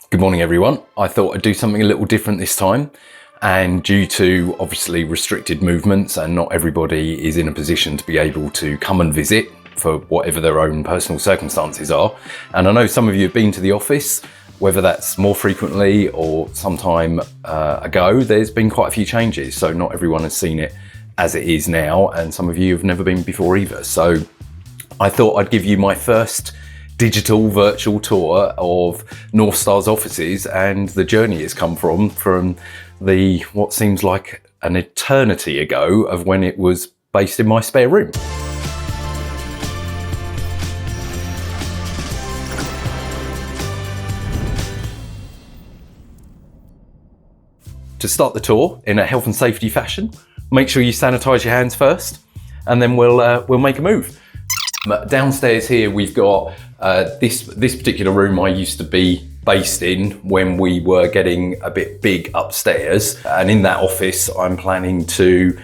Good morning everyone. I thought I'd do something a little different this time, and due to obviously restricted movements and not everybody is in a position to be able to come and visit for whatever their own personal circumstances are, and I know some of you have been to the office, whether that's more frequently or some time ago, there's been quite a few changes, so not everyone has seen it as it is now, and some of you have never been before either. So I thought I'd give you my first digital virtual tour of Northstar's offices and the journey it's come from the what seems like an eternity ago of when it was based in my spare room. To start the tour in a health and safety fashion, make sure you sanitize your hands first, and then we'll make a move. Downstairs here we've got this particular room I used to be based in when we were getting a bit big upstairs, and in that office I'm planning to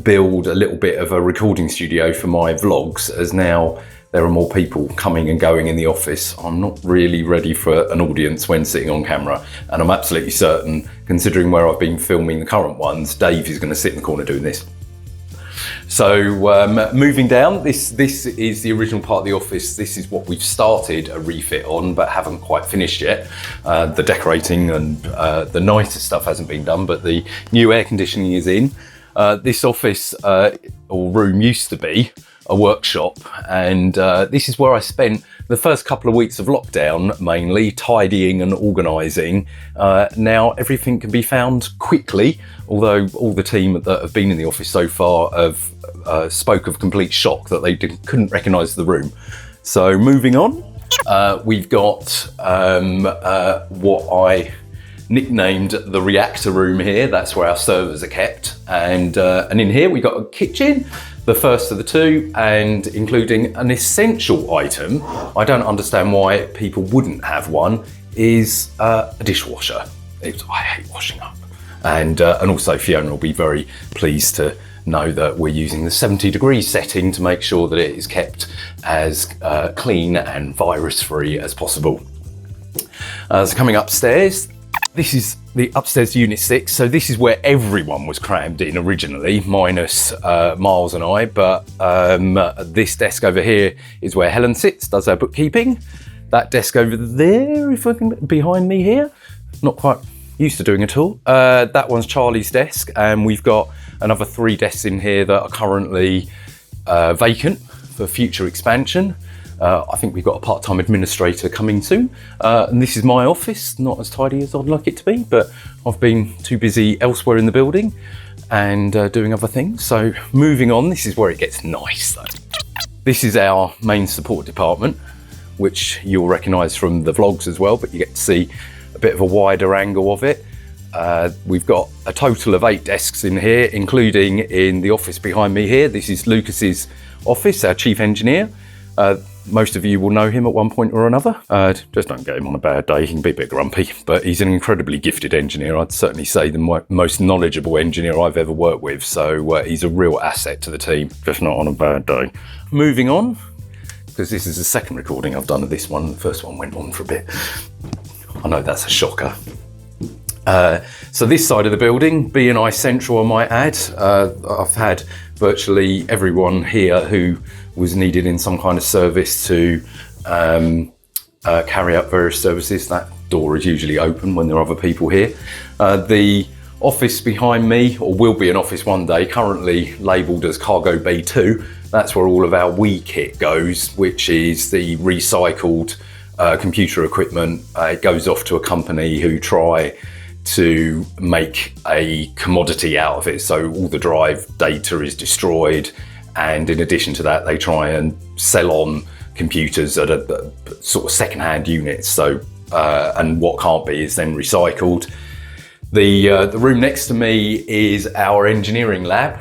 build a little bit of a recording studio for my vlogs, as now there are more people coming and going in the office. I'm not really ready for an audience when sitting on camera, and I'm absolutely certain, considering where I've been filming the current ones, Dave is going to sit in the corner doing this. So moving down, this is the original part of the office. This is what we've started a refit on but haven't quite finished yet. The decorating and the nicer stuff hasn't been done, but the new air conditioning is in. This office or room used to be a workshop, and this is where I spent the first couple of weeks of lockdown, mainly tidying and organising. Now everything can be found quickly, although all the team that have been in the office so far have spoke of complete shock that they couldn't recognise the room. So moving on, we've got what I nicknamed the reactor room here. That's where our servers are kept, and in here we've got a kitchen, the first of the two, and including an essential item, I don't understand why people wouldn't have one, is a dishwasher. I hate washing up, and also Fiona will be very pleased to know that we're using the 70-degree setting to make sure that it is kept as clean and virus-free as possible. So coming upstairs, this is the upstairs unit 6, so this is where everyone was crammed in originally, minus Miles and I, but this desk over here is where Helen sits, does her bookkeeping. That desk over there, if I can, behind me here, not quite used to doing it all. That one's Charlie's desk, and we've got another 3 desks in here that are currently vacant for future expansion. I think we've got a part-time administrator coming soon. And this is my office, not as tidy as I'd like it to be, but I've been too busy elsewhere in the building and doing other things. So moving on, this is where it gets nice though. This is our main support department, which you'll recognise from the vlogs as well, but you get to see a bit of a wider angle of it. We've got a total of 8 desks in here, including in the office behind me here. This is Lucas's office, our chief engineer. Most of you will know him at one point or another. Just don't get him on a bad day. He can be a bit grumpy, but he's an incredibly gifted engineer. I'd certainly say the most knowledgeable engineer I've ever worked with. So he's a real asset to the team, just not on a bad day. Moving on, because this is the second recording I've done of this one. The first one went on for a bit. I know that's a shocker. So this side of the building, BNI Central I might add, I've had virtually everyone here who was needed in some kind of service to carry out various services. That door is usually open when there are other people here. The office behind me, or will be an office one day, currently labelled as Cargo Bay 2, that's where all of our Wii kit goes, which is the recycled computer equipment. It goes off to a company who try to make a commodity out of it, so all the drive data is destroyed, and in addition to that they try and sell on computers at a sort of second-hand units, so and what can't be is then recycled. The room next to me is our engineering lab,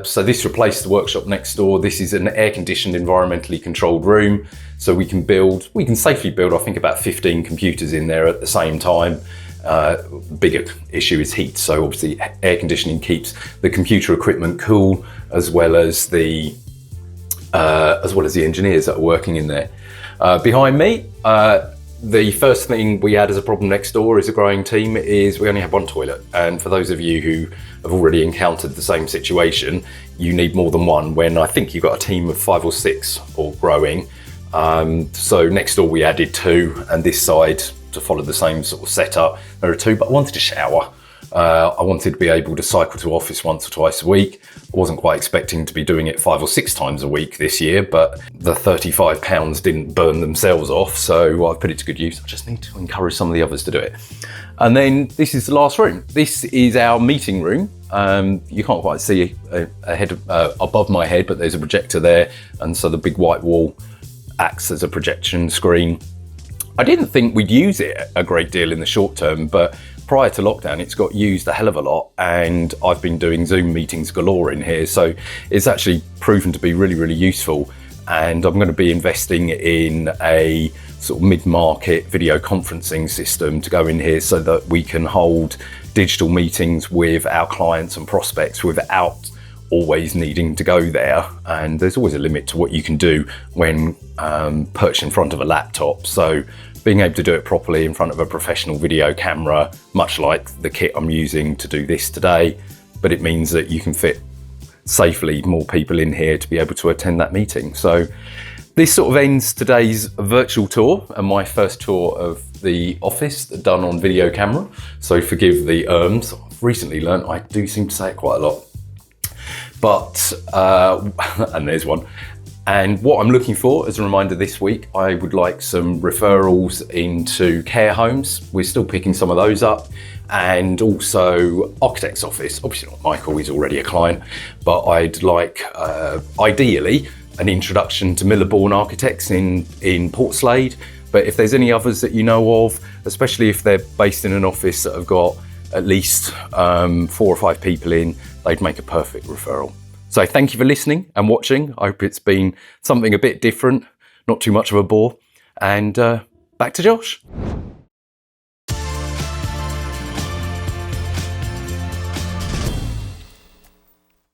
so this replaced the workshop next door. This is an air-conditioned, environmentally controlled room, so we can safely build I think about 15 computers in there at the same time. Bigger issue is heat, so obviously air conditioning keeps the computer equipment cool, as well as the engineers that are working in there. Behind me, The first thing we had as a problem next door as a growing team is we only have one toilet. And for those of you who have already encountered the same situation, you need more than one when I think you've got a team of 5 or 6 or growing. So next door we added 2, and this side to follow the same sort of setup, there are 2, but I wanted a shower. I wanted to be able to cycle to office once or twice a week. I wasn't quite expecting to be doing it 5 or 6 times a week this year, but the £35 didn't burn themselves off, so I've put it to good use. I just need to encourage some of the others to do it. And then this is the last room. This is our meeting room. You can't quite see above my head, but there's a projector there, and so the big white wall acts as a projection screen. I didn't think we'd use it a great deal in the short term, but prior to lockdown, it's got used a hell of a lot, and I've been doing Zoom meetings galore in here. So it's actually proven to be really, really useful. And I'm going to be investing in a sort of mid-market video conferencing system to go in here so that we can hold digital meetings with our clients and prospects without always needing to go there. And there's always a limit to what you can do when perched in front of a laptop. So being able to do it properly in front of a professional video camera, much like the kit I'm using to do this today, but it means that you can fit safely more people in here to be able to attend that meeting. So this sort of ends today's virtual tour and my first tour of the office done on video camera. So forgive the I've recently learned I do seem to say it quite a lot. But, and there's one. And what I'm looking for, as a reminder this week, I would like some referrals into care homes. We're still picking some of those up. And also architect's office. Obviously not Michael, he's already a client, but I'd like, ideally, an introduction to Millerborn Architects in Portslade. But if there's any others that you know of, especially if they're based in an office that have got at least 4 or 5 people in, they'd make a perfect referral. So thank you for listening and watching. I hope it's been something a bit different, not too much of a bore. And back to Josh.